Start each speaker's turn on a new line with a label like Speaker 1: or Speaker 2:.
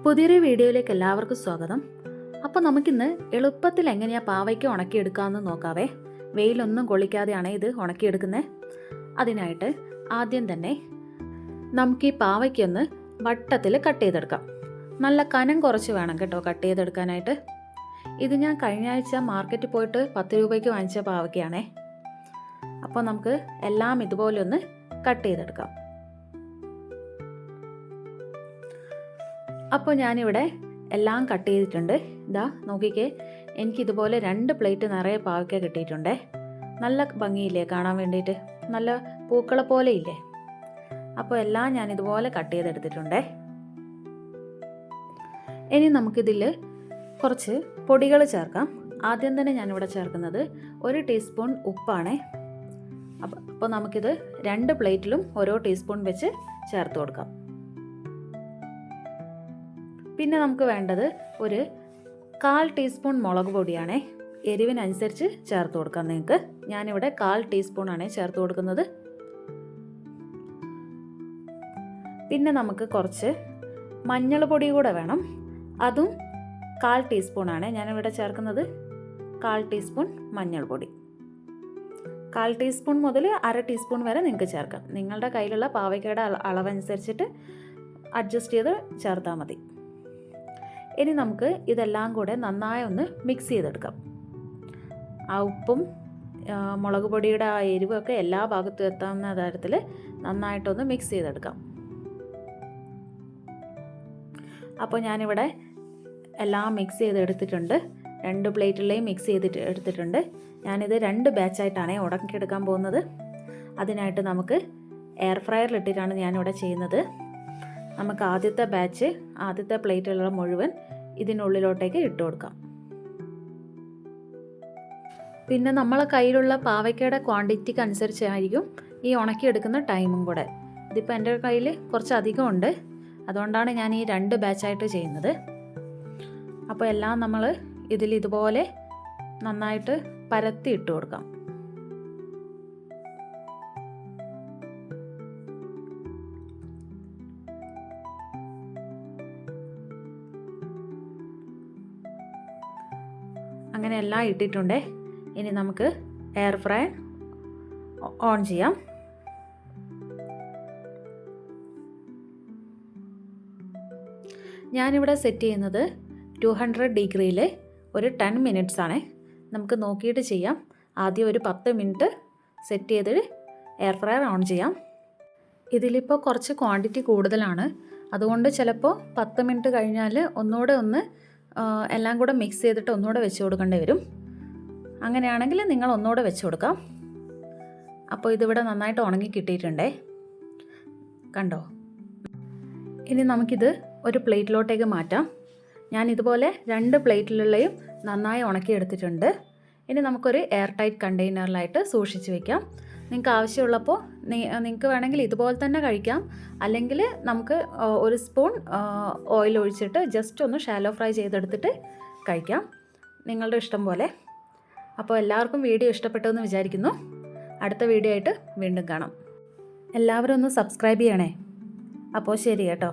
Speaker 1: പുതിയൊരു വീഡിയോയിലേക്ക് എല്ലാവർക്കും സ്വാഗതം. അപ്പോൾ നമുക്കിന്ന് എളുപ്പത്തിൽ എങ്ങനെയാണ് പാവയ്ക്ക ഉണക്കിയെടുക്കാമെന്ന് നോക്കാവേ. വെയിലൊന്നും കൊള്ളിക്കാതെയാണ് ഇത് ഉണക്കിയെടുക്കുന്നത്. അതിനായിട്ട് ആദ്യം തന്നെ നമുക്ക് ഈ പാവയ്ക്കൊന്ന് വട്ടത്തിൽ കട്ട് ചെയ്തെടുക്കാം. നല്ല കനം കുറച്ച് വേണം കേട്ടോ കട്ട് ചെയ്തെടുക്കാനായിട്ട്. ഇത് ഞാൻ കഴിഞ്ഞ ആഴ്ച മാർക്കറ്റിൽ പോയിട്ട് 10 രൂപയ്ക്ക് വാങ്ങിച്ച പാവയ്ക്കയാണേ. അപ്പോൾ നമുക്ക് എല്ലാം ഇതുപോലെ ഒന്ന് കട്ട് ചെയ്തെടുക്കാം. അപ്പോൾ ഞാനിവിടെ എല്ലാം കട്ട് ചെയ്തിട്ടുണ്ട്. ഇതാ നോക്കിക്കേ, എനിക്കിതുപോലെ 2 പ്ലേറ്റ് നിറയെ പാവയ്ക്ക കിട്ടിയിട്ടുണ്ടേ. നല്ല ഭംഗിയില്ലേ കാണാൻ വേണ്ടിയിട്ട്, നല്ല പൂക്കളെ പോലെ ഇല്ലേ. അപ്പോൾ എല്ലാം ഞാനിതുപോലെ കട്ട് ചെയ്തെടുത്തിട്ടുണ്ടേ. ഇനി നമുക്കിതിൽ കുറച്ച് പൊടികൾ ചേർക്കാം. ആദ്യം തന്നെ ഞാനിവിടെ ചേർക്കുന്നത് 1 ടീസ്പൂൺ ഉപ്പാണേ. അപ്പോൾ നമുക്കിത് 2 പ്ലേറ്റിലും ഓരോ ടീസ്പൂൺ വെച്ച് ചേർത്ത് കൊടുക്കാം. പിന്നെ നമുക്ക് വേണ്ടത് ഒരു 1/4 ടീസ്പൂൺ മുളക് പൊടിയാണേ. എരിവിനനുസരിച്ച് ചേർത്ത് കൊടുക്കാം നിങ്ങൾക്ക്. ഞാനിവിടെ 1/4 ടീസ്പൂണാണ് ചേർത്ത് കൊടുക്കുന്നത്. പിന്നെ നമുക്ക് കുറച്ച് മഞ്ഞൾ പൊടി കൂടെ വേണം. അതും 1/4 ടീസ്പൂണാണ് ഞാനിവിടെ ചേർക്കുന്നത്. 1/4 ടീസ്പൂൺ മഞ്ഞൾപ്പൊടി. 1/4 ടീസ്പൂൺ മുതൽ 1/2 ടീസ്പൂൺ വരെ നിങ്ങൾക്ക് ചേർക്കാം. നിങ്ങളുടെ കയ്യിലുള്ള പാവയ്ക്കയുടെ അളവനുസരിച്ചിട്ട് അഡ്ജസ്റ്റ് ചെയ്ത് ചേർത്താൽ മതി. ഇനി നമുക്ക് ഇതെല്ലാം കൂടെ നന്നായി ഒന്ന് മിക്സ് ചെയ്തെടുക്കാം. ആ ഉപ്പും മുളക് പൊടിയുടെ ആ എരിവൊക്കെ എല്ലാ ഭാഗത്തും എത്താവുന്ന തരത്തിൽ നന്നായിട്ടൊന്ന് മിക്സ് ചെയ്തെടുക്കാം. അപ്പോൾ ഞാനിവിടെ എല്ലാം മിക്സ് ചെയ്തെടുത്തിട്ടുണ്ട്. 2 പ്ലേറ്റിലെയും മിക്സ് ചെയ്തിട്ട് എടുത്തിട്ടുണ്ട്. ഞാനിത് 2 ബാച്ചായിട്ടാണ് ഉടക്കിയെടുക്കാൻ പോകുന്നത്. അതിനായിട്ട് നമുക്ക് എയർ ഫ്രയറിലിട്ടിട്ടാണ് ഞാനിവിടെ ചെയ്യുന്നത്. നമുക്ക് ആദ്യത്തെ പ്ലേറ്റിലുള്ള മുഴുവൻ ഇതിനുള്ളിലോട്ടേക്ക് ഇട്ട് കൊടുക്കാം. പിന്നെ നമ്മളെ കയ്യിലുള്ള പാവയ്ക്കയുടെ ക്വാണ്ടിറ്റിക്ക് അനുസരിച്ചായിരിക്കും ഈ ഉണക്കിയെടുക്കുന്ന ടൈമും കൂടെ. ഇതിപ്പോൾ എൻ്റെ കയ്യിൽ കുറച്ചധികം ഉണ്ട്, അതുകൊണ്ടാണ് ഞാൻ ഈ 2 ബാച്ചായിട്ട് ചെയ്യുന്നത്. അപ്പോൾ എല്ലാം നമ്മൾ ഇതുപോലെ നന്നായിട്ട് പരത്തി ഇട്ട് കൊടുക്കാം. അങ്ങനെ എല്ലാം ഇട്ടിട്ടുണ്ടേ. ഇനി നമുക്ക് എയർ ഫ്രയർ ഓൺ ചെയ്യാം. ഞാനിവിടെ സെറ്റ് ചെയ്യുന്നത് 200 ഡിഗ്രിയിൽ ഒരു 10 മിനിറ്റ്സ് ആണ്. നമുക്ക് നോക്കിയിട്ട് ചെയ്യാം. ആദ്യം ഒരു 10 മിനിറ്റ് സെറ്റ് ചെയ്ത് എയർ ഫ്രയർ ഓൺ ചെയ്യാം. ഇതിലിപ്പോൾ കുറച്ച് ക്വാണ്ടിറ്റി കൂടുതലാണ്, അതുകൊണ്ട് ചിലപ്പോൾ 10 മിനിറ്റ് കഴിഞ്ഞാൽ ഒന്നുകൂടെ എല്ലാം കൂടെ മിക്സ് ചെയ്തിട്ട് ഒന്നുകൂടെ വെച്ച് കൊടുക്കേണ്ടി വരും. അങ്ങനെയാണെങ്കിൽ നിങ്ങൾ ഒന്നുകൂടെ വെച്ച് കൊടുക്കാം. അപ്പോൾ ഇതിവിടെ നന്നായിട്ട് ഉണങ്ങി കിട്ടിയിട്ടുണ്ടേ, കണ്ടോ. ഇനി നമുക്കിത് ഒരു പ്ലേറ്റിലോട്ടേക്ക് മാറ്റാം. ഞാൻ ഇതുപോലെ 2 പ്ലേറ്റിലുള്ളയും നന്നായി ഉണക്കിയെടുത്തിട്ടുണ്ട്. ഇനി നമുക്കൊരു എയർ ടൈറ്റ് കണ്ടെയ്നറിലായിട്ട് സൂക്ഷിച്ച് വയ്ക്കാം. നിങ്ങൾക്ക് ആവശ്യമുള്ളപ്പോൾ നിങ്ങൾക്ക് വേണമെങ്കിൽ ഇതുപോലെ തന്നെ കഴിക്കാം. അല്ലെങ്കിൽ നമുക്ക് 1 സ്പൂൺ ഓയിൽ ഒഴിച്ചിട്ട് ജസ്റ്റ് ഒന്ന് ഷാലോ ഫ്രൈ ചെയ്തെടുത്തിട്ട് കഴിക്കാം, നിങ്ങളുടെ ഇഷ്ടം പോലെ. അപ്പോൾ എല്ലാവർക്കും വീഡിയോ ഇഷ്ടപ്പെട്ടെന്ന് വിചാരിക്കുന്നു. അടുത്ത വീഡിയോ ആയിട്ട് വീണ്ടും കാണാം. എല്ലാവരും ഒന്ന് സബ്സ്ക്രൈബ് ചെയ്യണേ. അപ്പോൾ ശരി കേട്ടോ.